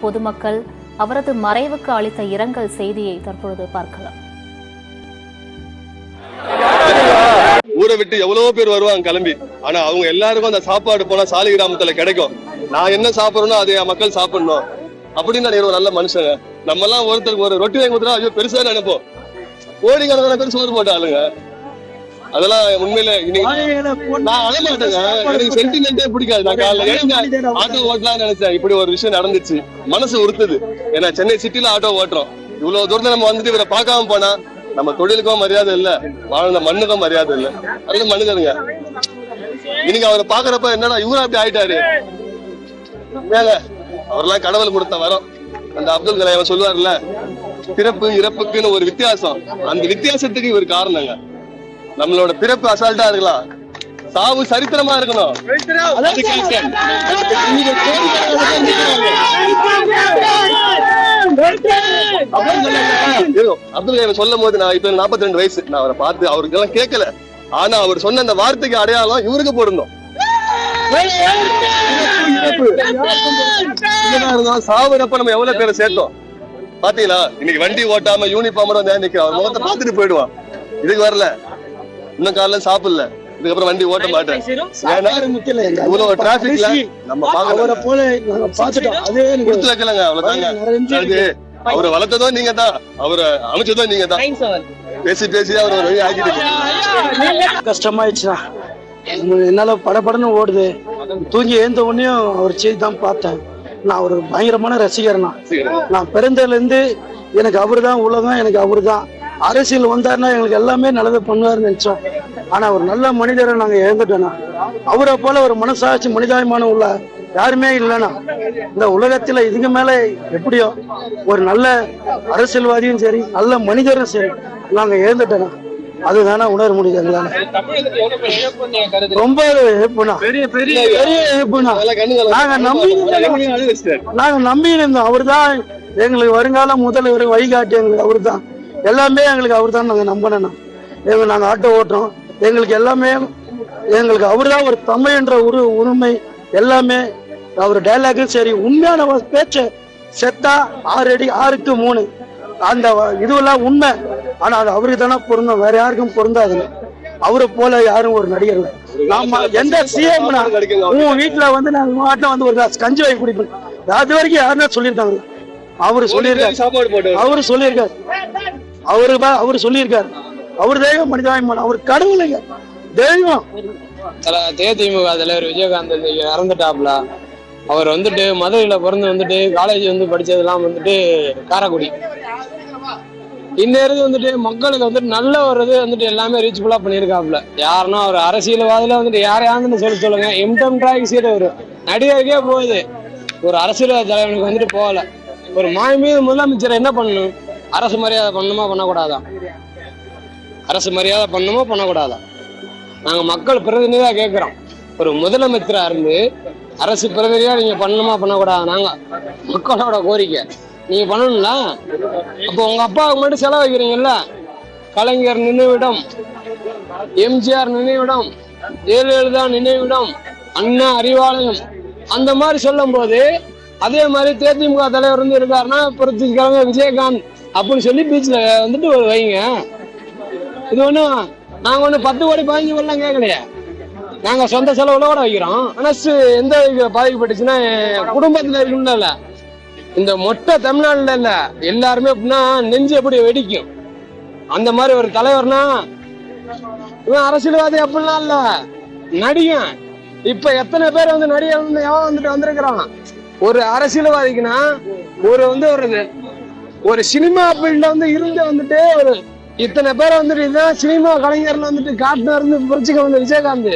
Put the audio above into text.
பொதுமக்கள் அவரது மறைவுக்கு அளித்த இரங்கல் செய்தியை தற்பொழுது பார்க்கலாம். ஊரை விட்டு எவ்வளவோ பேர் வருவாங்க கிளம்பி. ஆனா அவங்க எல்லாருக்கும் அந்த சாப்பாடு போனா சாலி கிராமத்துல கிடைக்கும். நான் என்ன சாப்பிடணும் அதை மக்கள் சாப்பிடணும் அப்படின்னு நினைக்கிற ஒரு நல்ல மனுஷங்க. நம்ம எல்லாம் ஒருத்தருக்கு ஒரு ரொட்டி வாங்கி கொடுத்தா ஐயோ பெருசா நினைப்போம். கோடிக்கணக்கான பேர் சோறு போட்ட ஆளுங்க. அதெல்லாம் உண்மையில நான் அழமாட்டேங்க. எனக்கு சென்டிமெண்டே பிடிக்காது. நான் காலையில ஆட்டோ ஓட்டலாம்னு நினைச்சேன். இப்படி ஒரு விஷயம் நடந்துச்சு, மனசு உறுத்துது. ஏன்னா சென்னை சிட்டில ஆட்டோ ஓட்டுறோம். இவ்வளவு தூரத்தை நம்ம வந்துட்டு இவரை பார்க்காம போனா நம்ம தொழிலுக்கும் மரியாதை இல்ல, வாழ்ந்த மண்ணுக்கும் மரியாதை இல்ல. நல்ல மனிதருங்க. இன்னைக்கு அவரை பாக்குறப்ப என்னன்னா இவரும் அப்படி ஆயிட்டாரு. அவரெல்லாம் கடவுள் கொடுத்த வரோம். அந்த அப்துல் கலாம் சொல்லுவார்ல, பிறப்பு இறப்புக்குன்னு ஒரு வித்தியாசம். அந்த வித்தியாசத்துக்கு இவர் காரணங்க. நம்மளோட பிறப்பு அசால்ட்டா இருக்கலாம், சாவு சரித்திரமா இருக்கணும். அப்துல் கலாம் சொல்லும் போது நான் இப்ப 42 வயசு. நான் அவரை பார்த்து அவருக்கு எல்லாம் கேட்கல. ஆனா அவர் சொன்ன அந்த வார்த்தைக்கு அடையாளம் இவருக்கு பொருந்தும். சாவுறப்ப நம்ம எவ்வளவு பேரை சேர்த்தோம் பாத்தீங்களா? இன்னைக்கு வண்டி ஓட்டாம யூனிஃபார்மோட நிக்க அவர் முகத்தை பார்த்துட்டு போயிடுவான். இதுக்கு வரல, இன்னும் காலைல சாப்பிடல, இதுக்கப்புறம் வண்டி ஓட்ட மாட்டேன். இவ்வளவு டிராபிக்ல நம்ம கொடுத்து வைக்கலங்க. அவ்வளவுதாங்க. அவரை வளர்த்ததும் நீங்க தான், அவரை அமைச்சதும் நீங்க தான். பேசி பேசி அவர் ஒரு வழி ஆக்கிட்டு கஷ்டமாயிடுச்சுனா என்னால படப்படன்னு ஓடுது. தூங்கி எழுந்த உடனேயும் அவர் செய்தி தான் பார்த்தேன். நான் ஒரு பயங்கரமான ரசிகர்னா. நான் பிறந்ததுல இருந்து எனக்கு அவரு தான் உலகம், எனக்கு அவரு தான். அரசியல் வந்தாருன்னா எங்களுக்கு எல்லாமே நல்லது பண்ணுவாருன்னு நினைச்சோம். ஆனா ஒரு நல்ல மனிதரை நாங்க இழந்துட்டோம்னா, அவரை போல ஒரு மனசாட்சி மனிதாபிமானம் உள்ள யாருமே இல்லைன்னா இந்த உலகத்துல இதுக்கு மேல எப்படியோ ஒரு நல்ல அரசியல்வாதியும் சரி நல்ல மனிதரும் சரி நாங்க இழந்துட்டோம்னா அதுதானே உணர முடியுது. ரொம்ப நாங்க நம்பி இருந்தோம். அவரு தான் எங்களுக்கு வருங்கால முதல்வர், வழிகாட்டி எங்களுக்கு அவரு தான். எல்லாமே எங்களுக்கு அவர் தான் நாங்க நம்பணும். நாங்க ஆட்டோ ஓட்டுறோம், எங்களுக்கு எல்லாமே எங்களுக்கு அவரு தான் ஒரு தமிழ் என்ற ஒரு உரிமை. எல்லாமே அவர் டைலாகும் சரி, உண்மையான பேச்ச செத்தா 6 அடி 6க்கு 3 அந்த இதுவெல்லாம் உண்மை. ஆனா அது அவருக்கு தானே பொருந்தும், வேற யாருக்கும் பொருந்தாதுங்க. அவரை போல யாரும் ஒரு நடிகர் இல்லை. நாம எந்த சிஎம் உன் வீட்டுல வந்து நாங்க மாட்டில் வந்து ஒரு கிளாஸ் கஞ்சி வாங்கி குடிப்போம். அது வரைக்கும் யாருன்னா சொல்லியிருக்காங்க. அவரு சொல்லியிருக்காரு, அவரு சொல்லியிருக்காரு, அவரு சொல்லியிருக்காரு. அவர் தெய்வம், மனிதாபிமானம். அவர் கடவுளுங்க, தெய்வம். தேதிமுக தலைவர் விஜயகாந்த் இறந்துட்டாப்ல. அவர் வந்துட்டு மதுரையில பிறந்து வந்துட்டு காலேஜ் வந்து படிச்சதெல்லாம் வந்துட்டு காரைக்குடி. இந்நேரம் வந்துட்டு மக்களுக்கு வந்துட்டு நல்ல ஒரு இது வந்துட்டு எல்லாமே ரீச்ஃபுல்லா பண்ணியிருக்காப்புல. யாருன்னா ஒரு அரசியல்வாதில வந்துட்டு யாரையாந்துன்னு சொல்லுங்க. எம்டம் டிராக் சீட் ஒரு நடிகருக்கே போகுது, ஒரு அரசியல்வாதி தலைவனுக்கு வந்துட்டு போகல. ஒரு மாண்புமிகு முதலமைச்சர் என்ன பண்ணணும்? அரசு மரியாதை பண்ணணுமா பண்ணக்கூடாதான்? அரசு மரியாதை பண்ணணுமா பண்ணக்கூடாதான்? நாங்க மக்கள் பிரதிநிதியா கேட்கிறோம். ஒரு முதலமைச்சரா இருந்து அரசு பிரதிநிதியா நீங்க பண்ணணுமா பண்ணக்கூடாது? நாங்க மக்களோட கோரிக்கை நீங்க பண்ணணும்ல. அப்போ உங்க அப்பாவுக்கு மட்டும் செலவு வைக்கிறீங்கல்ல, கலைஞர் நினைவிடம், எம்ஜிஆர் நினைவிடம், ஜெயலலிதா நினைவிடம், அண்ணா அறிவாலயம், அந்த மாதிரி சொல்லும் போது அதே மாதிரி தேதிமுக தலைவர் வந்து இருக்காருன்னா புரட்சிக்கிழமை விஜயகாந்த் அப்படின்னு சொல்லி பீச்ல வந்துட்டு ஒரு வைங்க. இது ஒண்ணும் நாங்க ஒண்ணு 10 கோடி 15 கோடிலாம் கேட்கலையே. நாங்க சொந்த செலவுல கூட வைக்கிறோம். ஆனா எந்த பாதிக்கப்பட்டுச்சுன்னா குடும்பத்துல இருக்குன்னு இந்த மொட்டை தமிழ்நாடுல இல்ல, எல்லாருமே அப்படின்னா நெஞ்சு எப்படி வெடிக்கும். அந்த மாதிரி ஒரு தலைவர்னா இவன் அரசியல்வாதி அப்படிலாம் இல்ல, நடிகன். இப்ப எத்தனை பேர் வந்து நடிகன் வந்து எவன் வந்துட்டு வந்திருக்கிறான். ஒரு அரசியல்வாதிக்குன்னா ஒரு சினிமா ஃபீல்ட்ல வந்து இருந்து வந்துட்டு ஒரு இத்தனை பேரை வந்துட்டு இதுதான் சினிமா கலைஞர்ல வந்துட்டு காட்டுல இருந்து புரட்சிக்கு வந்து விஜயகாந்த்